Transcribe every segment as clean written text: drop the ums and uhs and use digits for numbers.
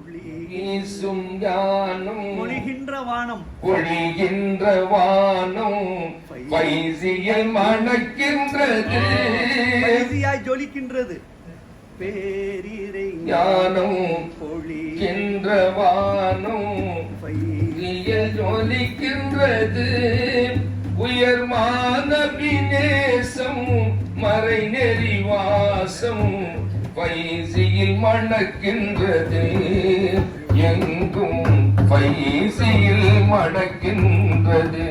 வீசும் ஞானம் பொழிகின்ற வானம் பொழிகின்ற வானம் வைசியில் மணக்கின்றது வைசியாய் ஜொலிக்கின்றது பேரிரை ஞானம் பொழிகின்ற வானம் வைசியில் ஜொலிக்கின்றது உயர் மானபிநேசம் மறை நெறிவாசம் வைசியில் மணக்கின்றது எங்கும் வைசியில் மணக்கின்றது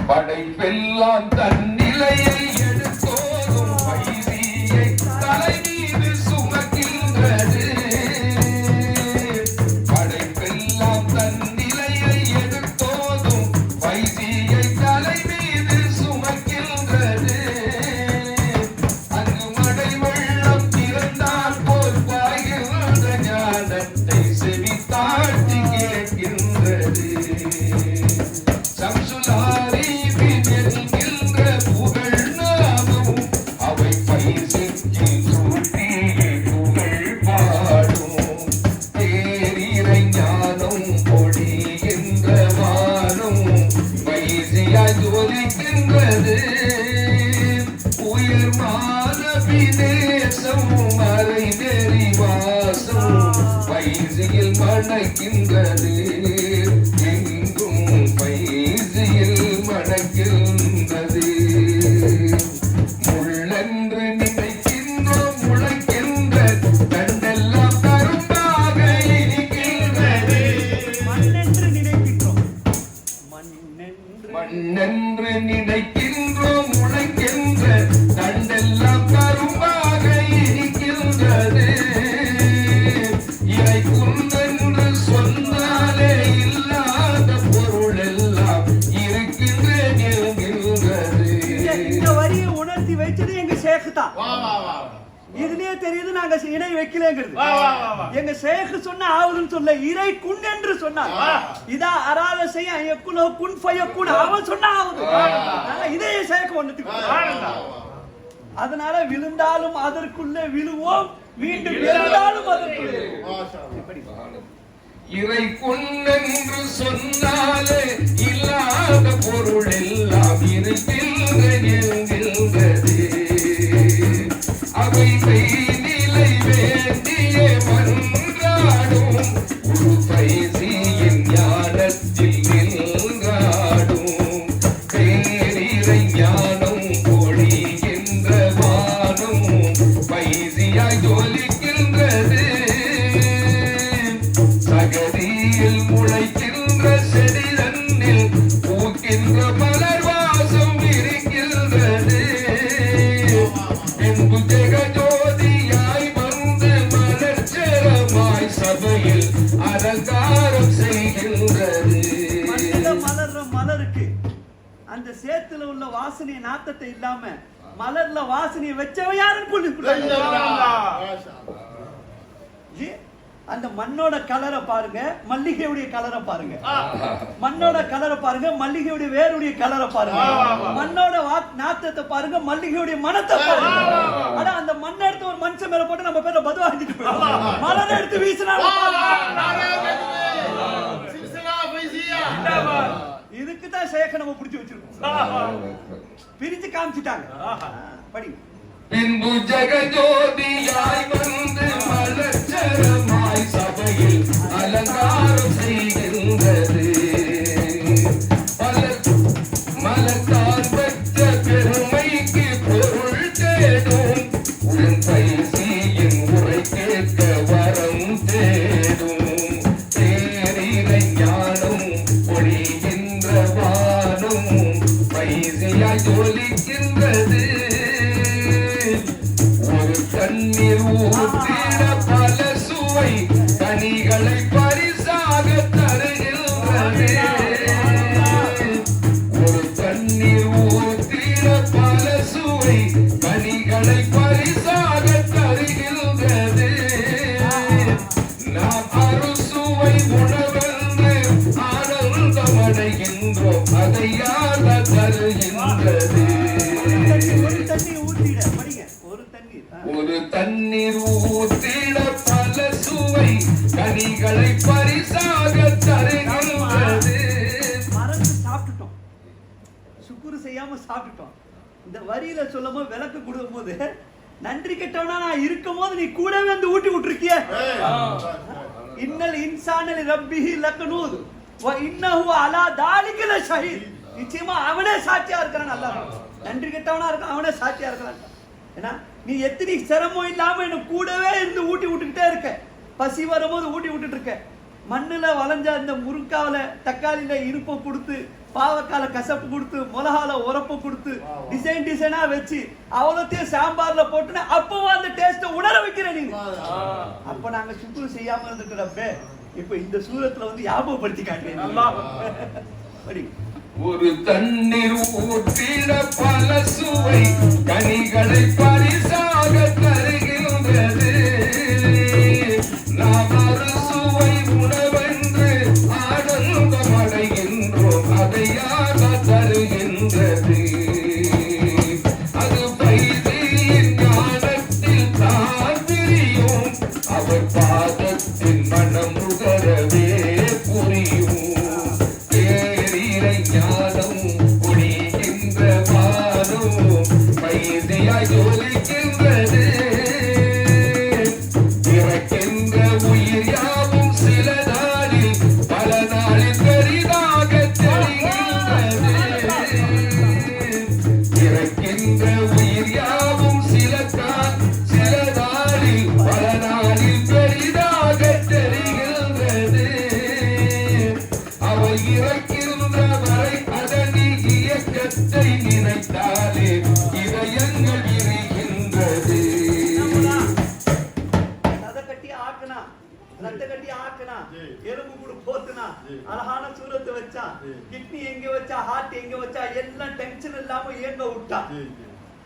படைப்பெல்லாம் தன்னிலையை எடுத்தோதும் வைசியை தலைமீது சுமக்கின்றது படைப்பெல்லாம் தன்னிலையை எடுத்தோதும் வைசியை தலைமீது சுமக்கின்றது அங்கு மடை வெள்ளம் திறந்தால் போல் பாய்கின்ற ஞானத்தை செவி தாழ்த்தி கேட்கின்றது சம்சுலாரி என்கின்ற புகழ் நாமும் அவை பைசிக்கு சூட்டி புகழ் பாடும் தேரிரை ஞானம் பொழிகின்ற வானம் வைசியாய் ஜொலிக்கின்றது உயர் மானபிநேசம் மறை நெறிவாசம் வைசியில் மணக்கின்றது எங்கும் வைசியில் மணக்கின்றது முள்ளென்று நினைக்கின்றோம் முளைக்கின்ற தண்டெல்லாம் கரும்பாக இருக்கின்றது மண்ணென்று நினைக்கின்றோம் மண்ணென்று நினைக்கின்றோம் முளைக்கின்ற தண்டெல்லாம் கரும்பாக இருக்கின்றது இறை குன்றென்று சொன்னாலே இல்லாத பொருள் எல்லாம் இருக்கின்றது இந்த வரியை உணர்த்தி வச்சது எங்க ஷேக் தான் இதுலயே தெரியுது நாங்க இணை வைக்கலங்கிறது எங்க ஷேக் சொன்ன ஆவுதுன்னு சொல்ல இறை குன் என்று சொன்னார் இதா அராத செய்ய யக்குனோ குன் ஃபயக்குன் அவன் சொன்ன ஆவுது இதே ஷேக் ஒண்ணுத்துக்கு அதனால விழுந்தாலும் அதற்குள்ளே விழுவோம் மீண்டும் எழுந்தாலும் அதற்குள்ளே இறை கொண்டென்று சொன்னாலே இல்லாத பொருள் எல்லாம் இருக்கின்றது அவை நிலை வேண்டிய மன்றாடும் ஒரு பைசியின் ஞானத்தில் நின்றாடும் பேரிரை ஞானம் பொழிகின்ற வானம் பைசியாய் ஜொலிக்கின்றது சகதியில் முளைக்கின்ற செடி தன்னில் பூக்கின்ற மலர் வாசம் இருக்கின்றது என்பு ஜெகஜோதியாய் வந்து மலர்ச்சரமாய் சபையில் அலங்காரம் செய்கின்றது மலர்ற மலருக்கு அந்த சேத்துல உள்ள வாசனை நாத்தத்தை இல்லாம மலர்ல வாசனையை வச்சவன் யாருன்னு சொல்லி அந்த மண்ணோட கலரை பாருங்க மல்லிகையுடைய கலரை பாருங்க மண்ணோட கலரை பாருங்க மல்லிகையுடைய வேருடைய கலரை பாருங்க மண்ணோட நாத்தத்தை பாருங்க மல்லிகையுடைய மனத்தை பாருங்க ஆனா அந்த மண்ணை எடுத்து ஒரு மனுஷன் மேல போட்டு நம்ம பேர பதுவா அடிச்சிட்டு போயிடும் மலரை எடுத்து வீசினா இதுக்குதான் சேக நம்ம பிடிச்சு வச்சிருக்கோம் பிரிச்சு காமிச்சிட்டாங்க படி பின்பு ஜெகஜோதியாய் வந்து மலர்ச்சரமாய் சபையில் அலங்காரம் செய்கின்றது மலர்தான் பெற்ற பெருமைக்கு பொருள் தேடும் உன் பைசியின் உரை கேட்க வரம் தேடும் தேரிரை ஞானம் பொழிகின்ற வானம் பைசியாய் ஜொலிக்கின்றது ஒரு தண்ணீர் ஊற்றிட பல சுவை கனிகளை பரிசாக தருகின்றது ஒரு தண்ணீர் ஊற்றிட பல சுவை கனிகளை பரிசாக தருகின்றது நாம் அறுசுவை உணவென்று ஆனந்தமடைகின்றோம் அதை யார் தருகின்றது ஒரு தண்ணீர் ஊற்றிட பல சுவை கனிகளை பரிசாக தருகின்றது. மறந்து சாப்பிட்டுட்டோம், சுக்குரு செய்யாம சாப்பிட்டுட்டோம். இந்த வரியில சொல்லும்போது விளக்கு கொடுக்கும் போது நன்றி கெட்டவனா நான் இருக்கும் போது நீ கூடவே வந்து ஊட்டி விட்டுருக்கிய. இன்னல் இன்சானல் ரப்பிஹி லக்னூத் வ இன்னஹு அலா தாலிக லஷஹீத். நிச்சயமா அவனே சாட்சியா இருக்கிறான். அல்லாஹ் நன்றி கெட்டவனா இருக்கான், அவனே சாட்சியா இருக்கிறான். ஏன்னா நீ எத்தனை சிரமம் இல்லாம என்ன கூடவே இருந்து ஊட்டி விட்டுக்கிட்டே இருக்க. பசி வரும்போது ஊட்டி விட்டுட்டு இருக்க. மண்ணுல வளைஞ்ச அந்த முருங்காவில தக்காளியில இனிப்பை கொடுத்து, பாவக்கால கசப்பு கொடுத்து, மிளகால உரப்பு கொடுத்து, டிசைன் டிசைனா வச்சு அவ்வளோத்தையும் சாம்பார்ல போட்டுனா அப்பவும் அந்த டேஸ்ட உணர வைக்கிற நீங்க. அப்ப நாங்க சுக்குரு செய்யாம இருந்துக்கிறப்ப இப்ப இந்த சூரத்துல வந்து ஞாபகப்படுத்தி காட்டுறேன். ஒரு தண்ணீர் ஊற்றிட பல சுவை கனிகளை பரிசாக தருகின்றது. நாம் ஒரு சுவை உணவென்று ஆனந்தம் அடைகின்றோம், அதை யாக தருகின்றது. அது பைதியின் ஞானத்தில் தான் தெரியும், அவர் பாதத்தின் மனம் நுகரவே புரியும். ஞானம் குடிகின்ற வானம் பைதியாய் ஜொலிக்கின்றது. பிறக்கின்ற உயிர் யாவும் சில நாளில் பல நாளில் பெரிதாக தெரிகின்றது. பிறக்கின்ற உயிர் யாவும் சில நாளில் பல நாளில் பெரிதாக தெரிகின்றது. அவள் இறக்கின்ற வரை அதனி இயக்கத்தை நினைத்தாலே இதயங்கள் விரிகின்றது. சதை கட்டி ஆக்குனா, ரத்த கட்டி ஆக்குனா, எலும்பு கூட போத்துனா, அழகான சூரத்தை வச்சா, கிட்னி எங்க வச்சா, ஹார்ட் எங்க வச்சா, எல்லாம் டென்ஷன் இல்லாம இயங்க விட்டா.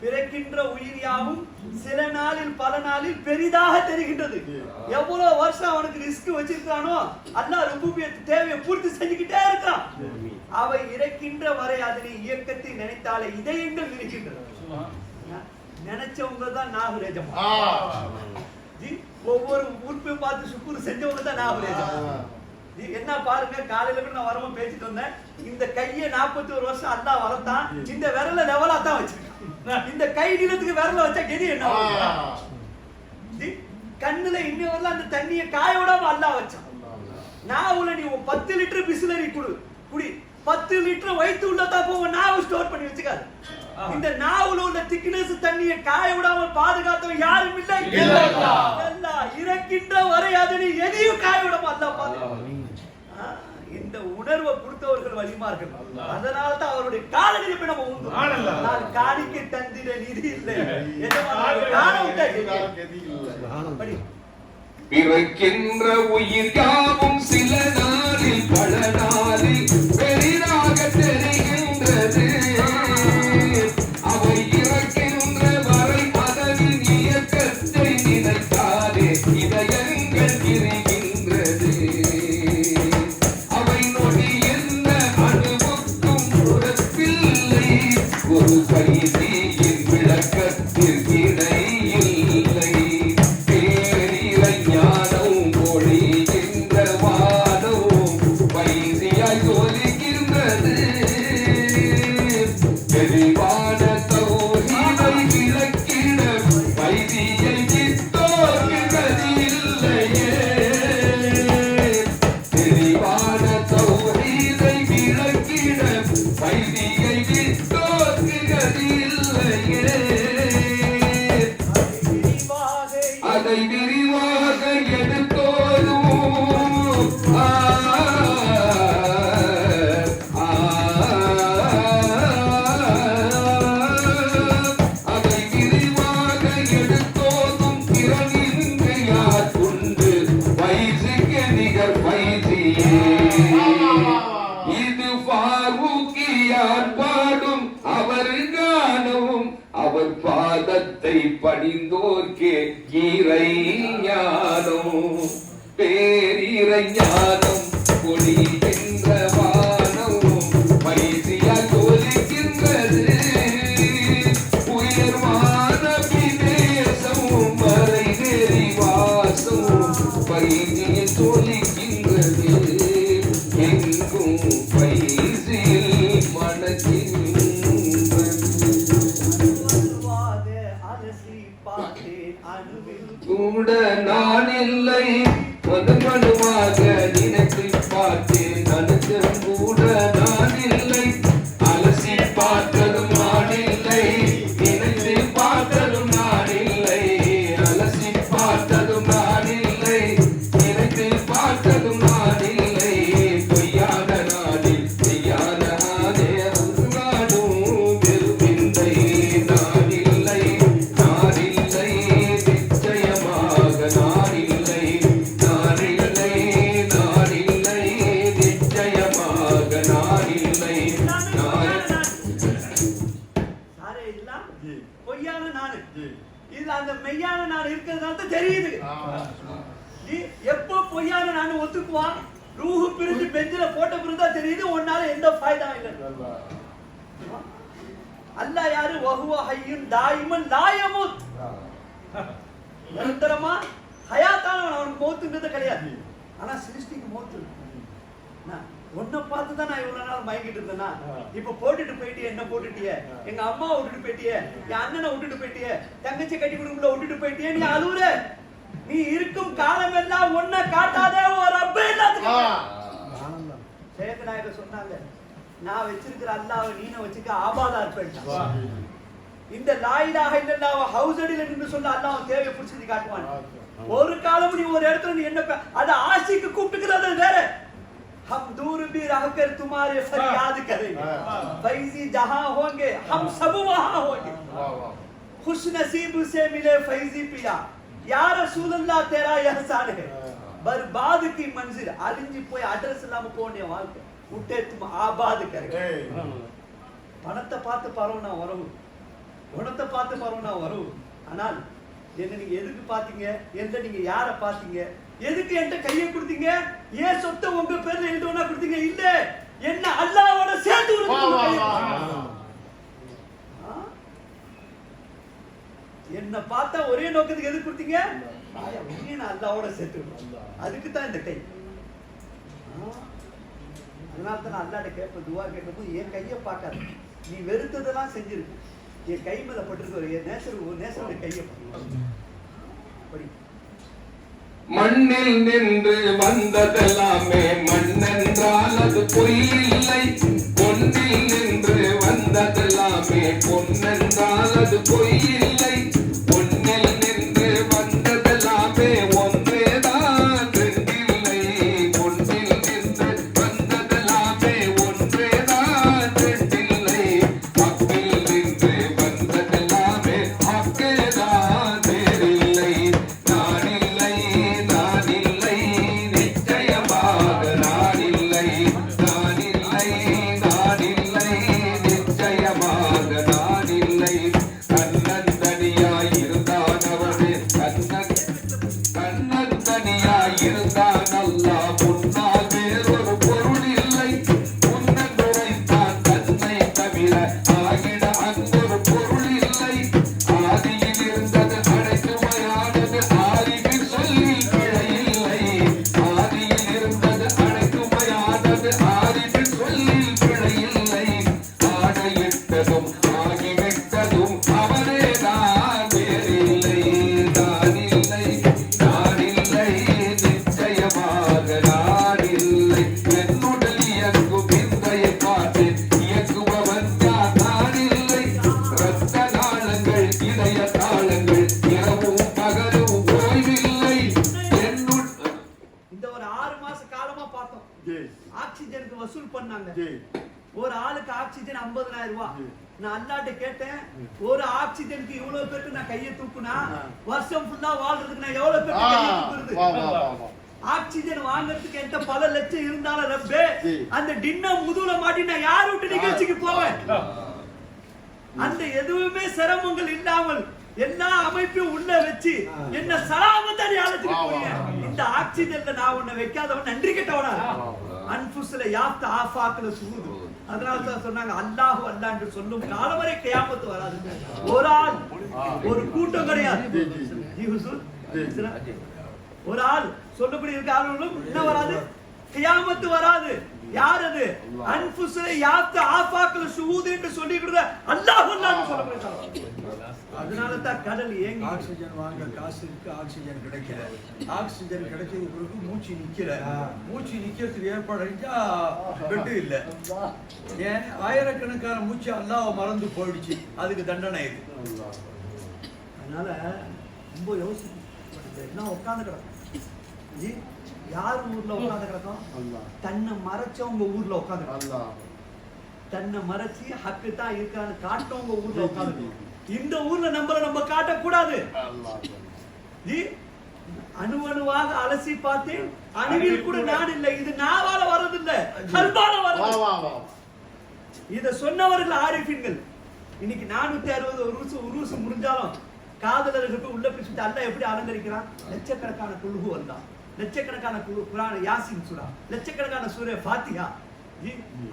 பிறக்கின்ற உயிர் யாவும் சில நாளில் பல நாளில் பெரிதாக தெரிகின்றது. எவ்வளவு வருஷம் அவனுக்கு ரிஸ்க் வச்சிருக்கானோ அல்லாஹ் ரூபியத் தேவையை பூர்த்தி செஞ்சுக்கிட்டே இருக்கான். அவை இறக்கின்ற வரை அதனை இயக்கத்தை நினைத்தாலே இதயங்கள் இருக்கின்றது. நினைச்சவங்க தான் நாகுரேஜம். ஒவ்வொரு உறுப்பையும் பார்த்து சுக்குரு செஞ்சவங்க தான் நாகுரேஜம். என்ன பாருங்க, காலையில கூட நான் வரமா பேசிட்டு வந்தேன். இந்த கையை 41 வருஷம் அல்லாஹ் வளர்த்தான், இந்த விரல லெவலா தான் வச்சிருக்கான். இந்த கை நீளத்துக்கு விரல வச்சா கெதி என்ன? கண்ணுல இன்னும் வரல அந்த தண்ணியை காய விடாம அல்லாஹ் வச்சான். நாவுல நீ 10 லிட்டர் பிஸ்லரி குடி, 10 லிட்டர் வயிற்று உள்ளதா போக நாவு ஸ்டோர் பண்ணி வச்சுக்காது. இந்த நாவுல உள்ள திக்னஸ் தண்ணியை காய விடாம பாதுகாத்தவன் யாரும் இல்லை. இறக்கின்ற வரை அதனை எதையும் காய விடாம அல்லாஹ் பாதுகாப்பான். இந்த உணர்வை கொடுத்தவர்கள் வலிமார்கள். அதனால தான் அவருடைய காலடியில போய் நம்ம உண்டு. நான் காணிக்கை தந்திர நிதி இல்லை. பிறக்கின்ற உயிர் யாவும் சில நாளில் பல நாளில் பெரிதாக தெரிகின்றது. அவை இறக்கின்ற வரை அதனின் இயக்கத்தை நினைத்தாலே இதயங்கள் விரிகின்றது. அவை நொடி என்ற அணுவுக்கும் உறப்பில்லை, ஒரு கைதியின் விளக்கத்தில் இணை இல்லை. அதை விரிவாக எடுத்தோரும் அதை விரிவாக எடுத்தோரும் திறனின்றி யார் கொண்டு வைசிக்கு நிகர் வைசியே. இது ஃபாரூக்கியார் பாடும் அவர் கானமும் அவர் பாதத்தை பணிந்தோர்க்கே இறை ஞானம். பேரிறை ஞானம் பொழிகின்ற வானம் பைசியா ஜொலிக்கின்றது. உயர்வான விதேசமும் மறை நெறி வாசமும் பைசியின் ஒலிக்கின்றது எங்கும் பைசில் மணக்கின்றது கூட நான் இல்லை மதுமனுமாக நினைத்து பார்த்தேன் நனுக்கும் கூட நான் இல்லை அலசி பார்த்ததும் நான் இல்லை நினைத்து பார்த்ததும் நான் இல்லை அலசி பார்த்ததும் நான் இல்லை நினைத்து பார்த்ததும் நான் இல்லை பொய்யான நாடில் பொய்யான நாடே நாடும் வெறுமில்லை நான் இல்லை நிச்சயமாக நான் இல்லை நிச்சயமாக நான் இல்லை பொய்யான நாடு இதுல அந்த மெய்யான நாடு இருக்கிறதுனால தான் தெரியுது. எப்போ பொய்யான நாடு ஒத்துக்குவான் ரூஹு பிரிஞ்சு பெஞ்சில போட்ட பிறகு தான் தெரியுது உன்னால எந்த ஃபாய்தா இல்லை. அல்லாஹ் யாரு வஹுவ ஹய்யுன் தாயிமன் லா யமூத் நிரந்தரமா ஹயாத்தானவன் அவனுக்கு மௌத்துங்கிறது கிடையாது. ஆனா சிருஷ்டிக்கு மௌத்து உன்னை பார்த்து தான் நான் இவ்வளவு நாள் மயங்கிட்டு இருந்தேன்னா இப்ப போட்டுட்டு போயிட்டிய என்ன போட்டுட்டிய எங்க அம்மா விட்டுட்டு போயிட்டிய என் அண்ணனை விட்டுட்டு போயிட்டிய தங்கச்சி கட்டி குடும்பல விட்டுட்டு போயிட்டிய நீ அழுவுற நீ இருக்கும் காலம் எல்லாம் ஒன்ன காட்டாதே ஒரு ரப்பே எல்லாத்துக்கும் சேகநாயகர் சொன்னாங்க நான் வச்சிருக்கிற அல்லாஹ்வை நீன வச்சுக்க ஆபாதா இருப்பேன். இந்த லா இலாஹ இல்லல்லாஹ் ஹவுஸ் அடியில நின்னு சொல்ல அல்லாஹ் தேவையை புடிச்சு காட்டுவான். ஒரு காலம் நீ ஒரு இடத்துல நீ என்ன அத ஆசிக்கு கூப்பிட்டுக்கிறது வேற. हम दूर भी रहकर तुम्हारे फरियाद करेंगे फैजी जहां होंगे हम सब वहां होंगे खुश नसीब से मिले फैजी पिया या रसूल अल्लाह तेरा एहसान है बर्बाद की मंजिल அழிஞ்சு போய் அட்ரஸ் இல்லாம போனே வாழ்க்கை உட்டே तुम आबाद करेंगे. பணத்தை பார்த்து பரவனா வரவு குணத்தை பார்த்து பரவனா வரவு. ஆனால் என்ன நீங்க எதுக்கு பாத்தீங்க எந்த நீங்க யார பாத்தீங்க எதுக்கு என்கிட்ட கையை கொடுத்தீங்க ஏன் சொத்தை உங்க பேர்ல எழுதுவனா கொடுத்தீங்க இல்ல என்ன அல்லாஹ்வோட சேர்த்து என்ன பார்த்தா ஒரே நோக்கத்துக்கு எதுக்கு கொடுத்தீங்க நான் அல்லாஹ்வோட சேர்த்து அதுக்கு தான் இந்த கை. அதனால தான் நான் அல்லாஹ்ட்ட கேட்பேன் துவா கேட்கும்போது என் கையை பார்க்காத நீ வெறுத்ததெல்லாம் செஞ்சிருக்கு என் கை மேல பட்டிருக்கு என் நேசருடைய கையை படி. மண்ணில் நின்று வந்ததெல்லாமே மண்ணென்றால் அது பொய் இல்லை பொன்னில் நின்று வந்ததெல்லாமே பொன்னென்றால் அது பொய் இல்லை பொன்னில் நின்று வந்ததெல்லாமே ஒன்றேதான் ரெண்டில்லை பொன்னில் நின்று வந்ததெல்லாமே ஒன்றேதான் ரெண்டில்லை ஹக்கில் நின்று வந்ததெல்லாமே ஹக்கேதான் வேறில்லை நான் இல்லை நிச்சயமாக நான் இல்லை நிச்சயமாக நான் இல்லை கண்ணந்தனியாய் இருந்தான் அவனே கண்ணந்தனியாய் இருந்தான் அல்லாஹ் முன்னால் வேறொரு பொருள் இல்லை முன்னன் உரைத்தான் தன்னை தவிர ஆகிட அன்பொரு பொருள் இல்லை ஆதியில் இருந்தது அனைத்துமையானது ஆதியில் சொல்லி பிழை இல்லை ஆதியில் இருந்தது அனைத்துமையானது ஆதியில் சொல்லி பிழை இல்லை ஆடையிட்டதும் ஆகிவிட்டதும் அவனே தான் வேறில்லை நான் இல்லை நிச்சயமாக நான் இல்லை என்னுடல் இயங்கும் இன்றைய பாட்டு இயக்குபவன் நான் இல்லை இரத்த நாளங்கள் இதய தாளங்கள் இரவும் பகலும் ஓய்வில்லை இந்த ஒரு 6 மாச காலமா பார்த்தோம் ஆக்சிஜனுக்கு வசூல் பண்ணாங்க ஒரு ஆளுக்கு ஆக்சிஜன் 50,000 ரூபாய். நான் அல்லாட்ட கேட்டேன் ஒரு ஆக்சிஜனுக்கு இவ்வளவு பேருக்கு நான் கையை தூக்குனா வருஷம் ஃபுல்லா வாழ்றதுக்கு நான் எவ்வளவு பேருக்கு கையை தூக்குறது. ஆக்சிஜன் வாங்குறதுக்கு என்கிட்ட பல லட்சம் இருந்தாலும் ரப்பே அந்த டின்னர் முதுகுல மாட்டி நான் யார் விட்டு நிகழ்ச்சிக்கு போவேன். அந்த எதுவுமே சிரமங்கள் இல்லாமல் எல்லா அமைப்பையும் உள்ள வச்சு என்ன சலாமத்தாடி ஆலத்துக்கு போறீங்க. இந்த ஆக்சிஜன்ல நான் உன்னை வைக்காதவன் நன்றி கெட்டவனா அன்புஸ்ல யாப்த ஆஃபாக்ல சுகுது. அதனால தான் சொன்னாங்க அல்லாஹ் அல்லாஹ் என்று சொல்லும் காலம் வரை கியாமத் வராது. ஒரு ஆள் ஒரு கூட்டம் கிடையாது. ஒரு ஆள் சொல்லப்படி இருக்க ஆளுங்களும் என்ன வராது, கியாமத்து வராது. யார் அது? அன்ஃபுஸுல யாத்த ஆஃபாக்ல ஷுஹூத் என்று சொல்லி கொடுத்த அல்லாஹ் அல்லாஹ்னு சொல்லப்படுது. அதனால தான் கடல் ஏங்கி ஆக்சிஜன் வாங்க காசு இருக்கு, ஆக்சிஜன் கிடைக்கல. ஆக்சிஜன் கிடைச்சது பிறகு மூச்சு நிக்கல. மூச்சு நிக்கிறதுக்கு ஏற்பாடு செஞ்சா பெட்டு இல்ல. ஏன் ஆயிரக்கணக்கான மூச்சு அல்லாஹ் மறந்து போயிடுச்சு, அதுக்கு தண்டனை இது. அதனால ரொம்ப யோசிச்சு என்ன உட்கார்ந்து கிடக்கும். யார் ஊர்ல உட்கார்ந்து கிடக்கும்? தன்னை மறைச்சவங்க ஊர்ல உட்கார்ந்து, தன்னை மறைச்சு ஹக்கு தான் இருக்கான்னு காட்டவங்க ஊர்ல உட்கார்ந்து. இந்த ஊர்ல நம்ம காட்டக்கூடாது. அணுவணுவாக அலசி பார்த்தேன், அணுவில் கூட நான் இல்லை. இது நாவால வர்றதில்லை, கல்பால வர்றது. இத சொன்னவர்கள் ஆரிஃபின்கள். இன்னைக்கு 460 உருசு முடிஞ்சாலும் காதலர்களுக்கு உள்ள பிடிச்சிட்டு அல்ல எப்படி அலங்கரிக்கிறான். லட்சக்கணக்கான குழுகு வந்தான், லட்சக்கணக்கான குரான் யாசின் சூரா, லட்சக்கணக்கான சூரே ஃபாத்திஹா.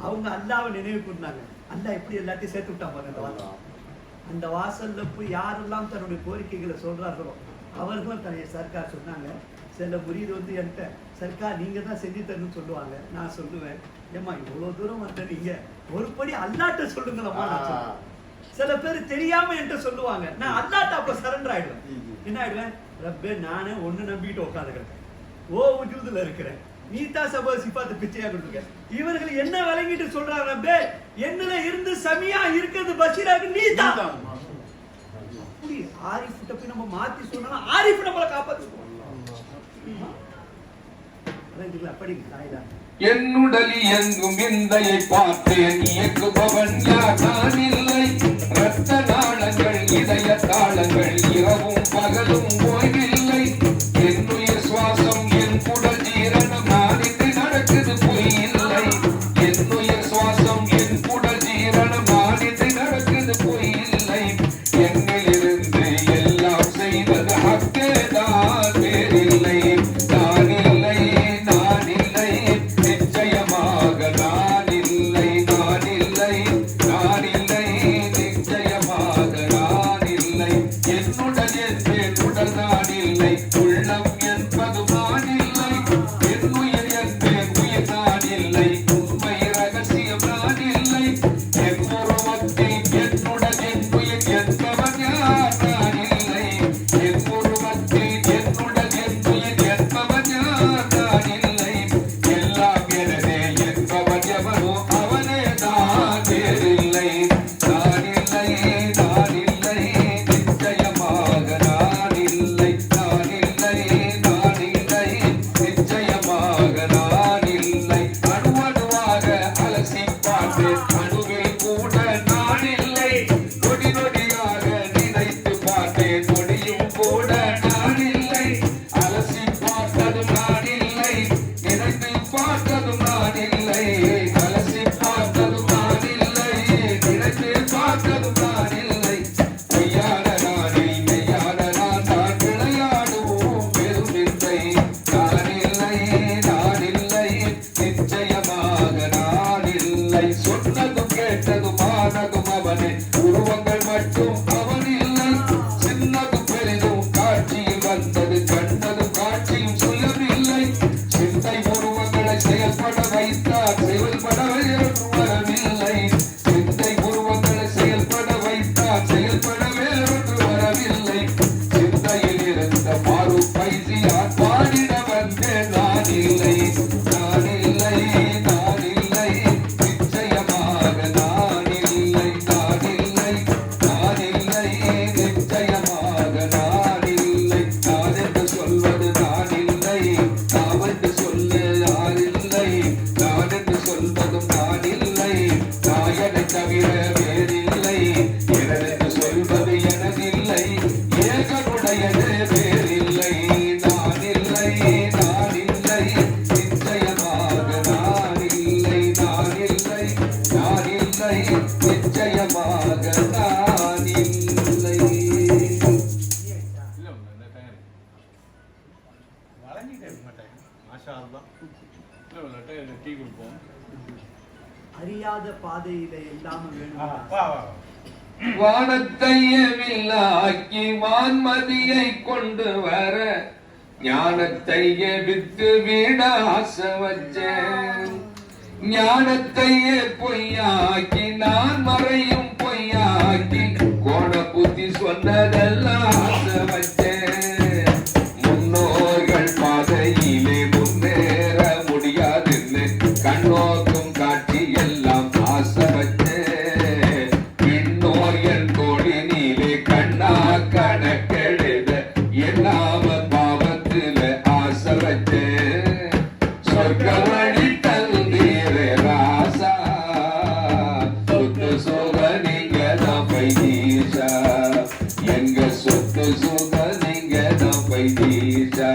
அவங்க அல்லாவை நினைவு கூர்ந்தாங்க. அல்லாஹ் எப்படி எல்லாத்தையும் சேர்த்து விட்டான் பாருங்க. அந்த வாசல்ல போய் யாரெல்லாம் தன்னுடைய கோரிக்கைகளை சொல்றார்களோ அவர்களும் தன்னுடைய சர்க்கார் சொன்னாங்க. சில முறியது என்கிட்ட சர்க்கார் நீங்க தான் செஞ்சு தரணும்னு சொல்லுவாங்க. நான் சொல்லுவேன், ஏமா இவ்வளவு தூரம் வந்த நீங்க ஒருபடி அல்லாட்ட சொல்லுங்களம்மா. சில பேர் தெரியாம என்கிட்ட சொல்லுவாங்க, நான் அல்லாட்ட அப்ப சரண்டர் ஆயிடுவேன். என்ன ஆயிடுவேன்? ரப்பே நானே ஒண்ணு நம்பிட்டு உட்காந்துக்கிறேன், ஓ உஜூதுல இருக்கிறேன், நீதா சபா சிபாத்து பிச்சையா கொடுத்துருக்க. இவர்கள் என்ன விளங்கிட்டு சொல்றாங்க? ரப்பே என்னல இருந்து சமியா இருக்கிறது பஷீராக்கு நீதா. அப்படி ஆரிஃப் கிட்ட போய் நம்ம மாத்தி சொன்னா ஆரிஃப் நம்மளை காப்பாத்துவோம். என்னுடலி எங்கும் விந்தையை பார்த்தேன், இயக்குபவன் யார் நான் இல்லை. இரத்த நாளங்கள் இதய தாளங்கள் இரவும் பகலும் ஓய்வில்லை. என்னுயிர் சுவாசம் என் குடல் ஜீரணம் நான் இன்று நடக்குது பொய் இல்லை. என்னுயிர் சுவாசம் என் குடல் ஜீரணம் நான் இன்று நடக்குது பொய் இல்லை. என்னிலிருந்து எல்லாம் செய்வது ஹக்கே தான், வேறில்லை. நான் இல்லை, நான் இல்லை, நிச்சயமாக நான் இல்லை, நான் இல்லை, நான் இல்லை, நிச்சயமாக நான் இல்லை. என்னுடன் என்பேன் உடல் நான் இல்லை, உள்ளம் என்பது நான் இல்லை. என் உயிர் என்பேன் உயிர் நான் இல்லை, உண்மை ரகசியம் நான் இல்லை. என் உருவத்தில் என்னுடன் என் உயிர் என்பவன் யார் நான் இல்லை. என் உருவத்தில் என்னுடன் என் உயிர் என்பவன் யார் நான் இல்லை. எல்லாம் எனதே என்பவன் எவனோ அவனே தான், வேறில்லை. நான் இல்லை, நான் இல்லை, நிச்சயமாக நான் இல்லை, நான் இல்லை, நான் இல்லை, நிச்சயமாக நான் இல்லை. அணுவணுவாக அலசி பார்த்தேன், அணுவில் கூட நான் இல்லை. நொடி நொடியாக நினைத்து பார்த்தேன், நொடியும் கூட நான் இல்லை. அலசி பார்த்ததும் நான் இல்லை, நினைத்து பார்த்ததும் நான் இல்லை. அலசி பார்த்ததும் நான் இல்லை, நினைத்து பார்த்ததும் நான் இல்லை. பொய்யான நானில் மெய்யான நான் தான் விளையாடுவோம் வெறும் விந்தை. நான் இல்லை, நான் இல்லை, நிச்சயமாக நான் இல்லை. சொன்னதும் கேட்டதும் ஆனதும் அவனே, உருவங்கள் மட்டும் அவன் இல்லை. சின்னதும் பெரிதும் காட்சியில் வந்தது, கண்டதும் காட்சியும் சொல்லவில்லை. சிந்தை உருவங்களை செயல்பட வைத்தார், செயல்பட வேறொன்று வரவில்லை. சிந்தை உருவங்களை செயல்பட வைத்தார், செயல்பட வேறொன்று வரவில்லை. சிந்தையில் இருந்த மாறு பைசியார் பாடிட வந்தேன், நான் இல்லை, நான் இல்லை, நான் இல்லை, நிச்சயமாக நான் இல்லை, நான் இல்லை, நான் இல்லை, நிச்சயமாக நான் இல்லை. நான் என்று சொல்வது நான் இல்லை, நான் என்று சொல்ல யார் இல்லை. நான் என்று சொல்வதும் நான் இல்லை, நாயனை தவிர வேறில்லை. எனதென்று சொல்வது எனதில்லை, ஏகனுடையது வேறில்லை. நான் இல்லை, நான் இல்லை, நிச்சயமாக நான் இல்லை, நான் இல்லை, நான் இல்லை, நிச்சயமாக நான் இல்லை. அறியாத பாதையில இல்லாம வேணும். வானத்தையே வில்லாக்கி வான்மதியை கொண்டு வர ஞானத்தையே வித்து விட ஆசை வச்சேன், ஞானத்தையே பொய்யாக்கி நான் மறையும் பொய்யாக்கி கோண புத்தி சொன்னதெல்லாம் ஆசை வச்சேன். முன்னோர்கள் பாதையிலே முன்னேற முடியாதுன்னு கண்ணோக்கும் காட்சி எல்லாம் ஆசை வச்சேன். பின்னோர் என் கோடி நீலே கண்ணா கணக்கெழுத என்னாம பாவத்துல ஆசை வச்சேன். சொர்க்க வழி தந்தீரே ராசா, சொத்து சுக நீங்க தான் பைதீசா, எங்க சொத்து சுக நீங்க தான் பைதீசா.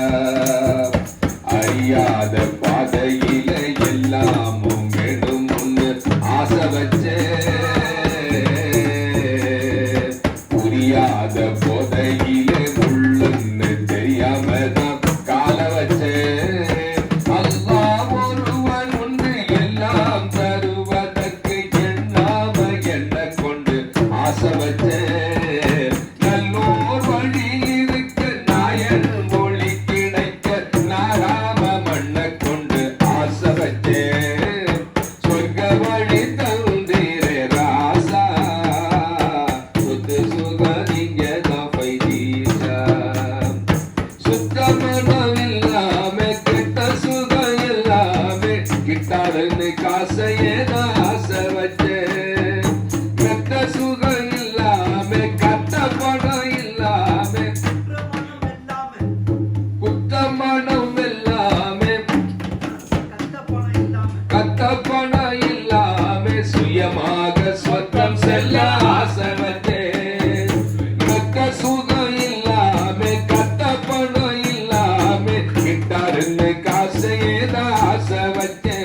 அறியாத பாதையில எல்லாமும் வேணும் ஒண்ணு ஆசை வச்சேன், புரியாத போதையில உள்ளன்னு தெரியாம தான் கால வச்சேன். அல்லாஹ் ஒருவன் ஒன்று எல்லாம் தருவதற்கு எண்ணாம என்ன கொண்டு ஆசை வச்சேன். நல்லோர் வழி இருக்க நாயன் மொழி கிடைக்க நாராம மண்ணை கொண்டு ஆசை வச்சேன். சொர்க்க வழி தந்தீரே ராசா, சொத்து சுக நீங்க தான் பைதீசா. சுத்த மனம் இல்லாம கெட்ட சுகம் எல்லாமே கிட்டாருன்னு காசையே தான் ஆசை வச்சேன். கெட்ட சுகம் இல்லாம கட்ட பணம் இல்லாம குத்த மனம் எல்லாமே கத்த பணம் இல்லாம சுயமாக சொத்தம் செல்ல ஆசை வச்சேன். கத்த சுகம் இல்லாம கத்த பணம் இல்லாம கிட்டாருன்னு காசையே தான் ஆசை வச்சேன்.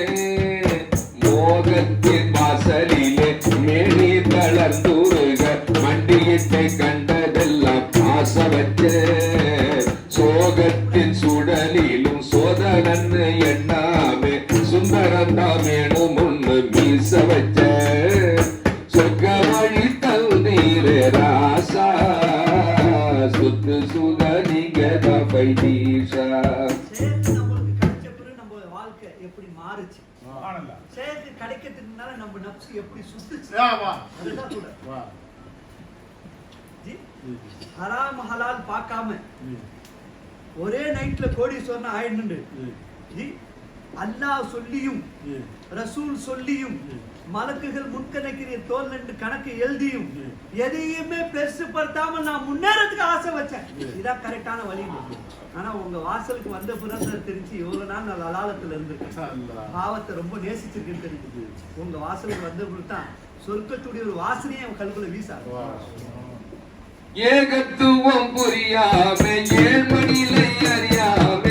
மோகத்தின் வாசலிலே மேனி தளர்ந்துருக மண்டியிட்டு கண்டதெல்லாம் ஆசை வச்சேன். சோகத்தின் சுடலிலும் சோதனன்னு எண்ணாமே சுந்தரந்தான் வேணும் ஒண்ணு மீச வச்சேன். சொர்க்க வழி தந்தீரே ராசா, சொத்து சுக நீங்க தான் பைதீசா. சேர்த்து நம்மளுக்கு கிடைச்ச பிறகு நம்ம வாழ்க்கை எப்படி மாறுச்சு, சேர்த்து கிடைக்கிறதுக்கு முன்னால நம்ம நப்சு எப்படி சுத்துச்சு, அதுதான் கூட. ஜி, ஹராம் ஹலால் பார்க்காம ஒரே நைட்ல கோடீஸ்வரன் ஆயிடுண்டு. ஜி, அல்லாஹ் சொல்லியும் ரசூல் சொல்லியும் மலக்குகள் முன்கணக்கிற தோல் நின்று கணக்கு எழுதியும் எதையுமே பெருசுப்படுத்தாம நான் முன்னேறதுக்கு ஆசை வச்சேன். இதான் கரெக்டான வழி. ஆனா உங்க வாசலுக்கு வந்த பிறகு தெரிஞ்சு இவ்வளவு நாள் நான் அலாலத்துல இருந்திருக்கேன், பாவத்தை ரொம்ப நேசிச்சிருக்கேன்னு தெரிஞ்சு உங்க வாசலுக்கு வந்த பிறகு தான் சொர்க்கத்துடைய ஒரு வாசனையே என் கல்குல வீசாது. ஏகத்துவம் புரியாம ஏழ்மணிலை அறியாம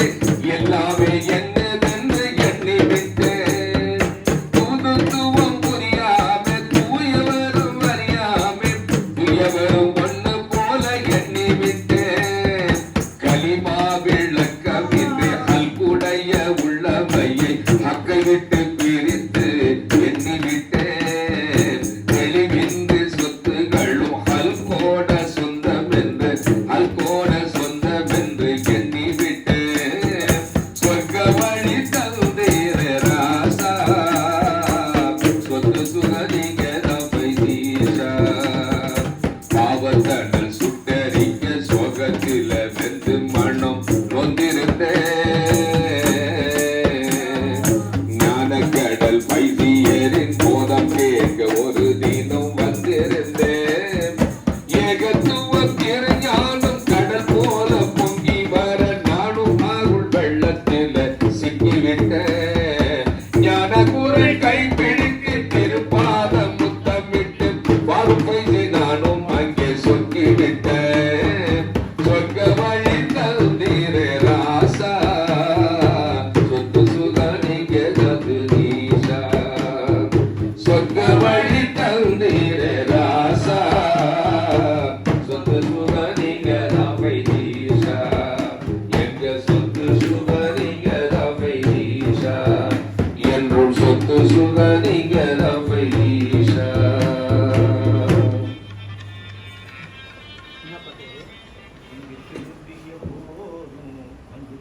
எல்லாமே என்னவென்று எண்ணி விட்டேன். தூதுத்துவம் புரியாம தூயவரும் அறியாம தூயவரும் ஒண்ணு போல எண்ணி விட்டேன். களிமா விளக்கமின்றி அல்குடைய உள்ளமையை அக்கை விட்டு பிரித்து எண்ணி விட்டேன். தெளிவின்றி சொத்துகளும் அல்கோட சொந்தம் என்று அல்கோட சொந்தம் என்று எண்ணி விட்டேன். சொர்க்க வழி தந்தீரே ராசா, சொத்து சுக நீங்க தான் பைதீசா. பாவத்தடல் சுட்டரிக்க சோகத்தில வெந்து மனம் நொந்திருந்தேன். ஞானக்கடல் பைதியரின் போதம் கேட்க ஒரு தினம் வந்திருந்தேன். ஏகத்துவம் ஞானம் கடல் போல பொங்கி வர நானும் அருள் வெள்ளத்தில சிக்கிவிட்டேன். ஞான குறை கை பிடிக்கு திருப்பாதம் முத்தமிட்டு வாழும் பொய்து நானும் அங்கே சொக்கிவிட்டேன். சொர்க்க வழி தந்தீரே ராசா, சொத்து சுக நீங்க தந்தீசா. சொர்க்க வழி தந்தீரே ராசா, சொத்து சுக நீங்க தான் பைதீசா, எங்க சொத்து சுக நீங்க தான் பைதீசா, என்றும் சொத்து சுக நீங்க தான் பைதீசா. என்ன பண்றது? இங்கு திரும்பிய போதும் அங்கு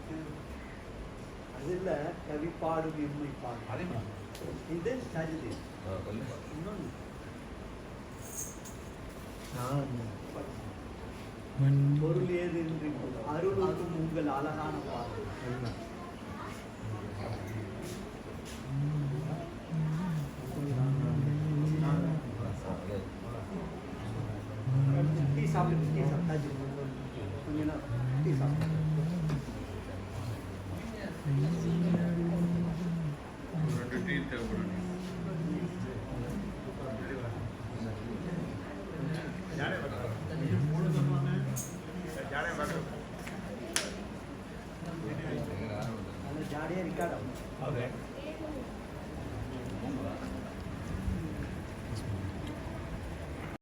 பாடும் எம்மை பாடும் இது சஜிது இன்னொன்று பொருள் ஏது என்று அருளாகும் உங்கள் அழகான பாடல் டீ சாப்பிட்டு கொஞ்ச நேரம் டீ சாப்பிட்டு